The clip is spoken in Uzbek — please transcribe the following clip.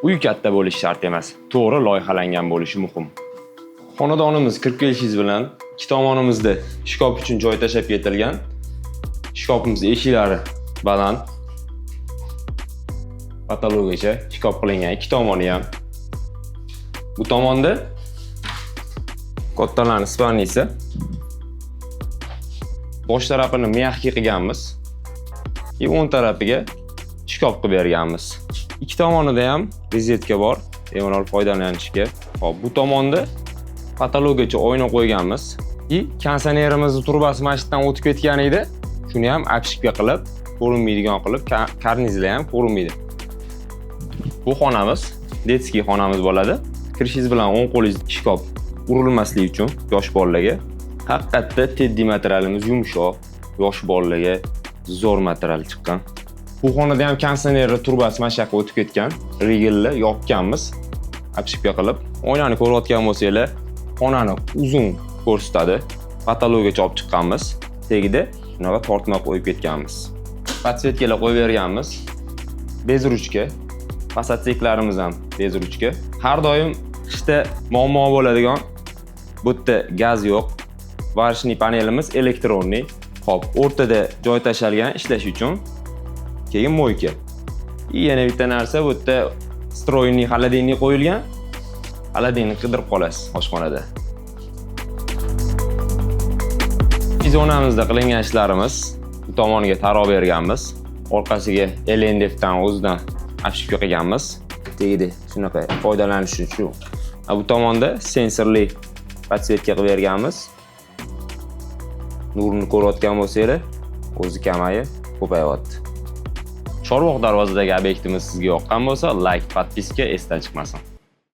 Uy katta bo'lishi shart emas, to'g'ri loyihalangan bo'lishi muhim. Xonadonimiz kirib kelishingiz bilan ikki tomonimizda shkaf uchun joy tashab ketilgan. Shkafimiz eshiklari baland. Patologiyacha shkaf qilingan ikki tomoni ham. Bu tomonda kattalarning spalnisi. Bosh tarafini mягкий qilganmiz. O'ng tarafiga shkaf qilib berganmiz. Ikki tomonida ham rozetka bor, bemalol foydalanishga. Hop, bu tomonda patologiyacha oyna qo'yganmiz. Konditsionerimizni trubasi mashitdan o'tib ketgan edi. Shuni ham apshipka qilib, ko'rinmaydigan qilib, karnizlar ham ko'rinmaydi. Bu xonamiz, detskiy xonamiz bo'ladi. Kirishingiz bilan o'ng qo'lingiz shkaf urilmasligi uchun yosh bolalarga haqiqatda teddy materialimiz yumshoq, yosh bolalarga zo'r material chiqqan. Bu xonada ham konditsioner trubasi mana shu yoqqa o'tib ketgan. Rigilni yopganmiz. Apshipka qilib, oynani ko'rayotgan bo'lsanglar, xonani uzun ko'rsatadi. Patologiyacha olib chiqqanmiz. Tagida shunaqa tortma qo'yib ketganmiz. Podsvetkalar qo'yib berganmiz. Bez ruchka. Passatseklarimiz ham bez ruchka. Har doim qishda muammo bo'ladigan bu yerda gaz yo'q. Varishniy panelimiz elektronniy. Hop, o'rtada joy tashalgan ishlash uchun. Keyin moyka. Yana bitta narsa bu yerda stroyniy xolodilnik qo'yilgan. Xolodilnik qidirib qolasiz oshxonada. Zonamizda qilingan ishlarimiz bu tomoniga taro berganmiz. Orqasiga LNDFdan o'zidan apshipka qilganmiz. Tegdi shunaqa foydalanish uchun. Bu tomonda sensorli podsvetka qilib berganmiz. Nurni ko'rayotgan bo'lsanglar, o'zi kamayib ko'payapti. Chorvoq darvozadagi obyektimiz sizga yoqqan bo'lsa, like, podpiska esdan chiqmasin.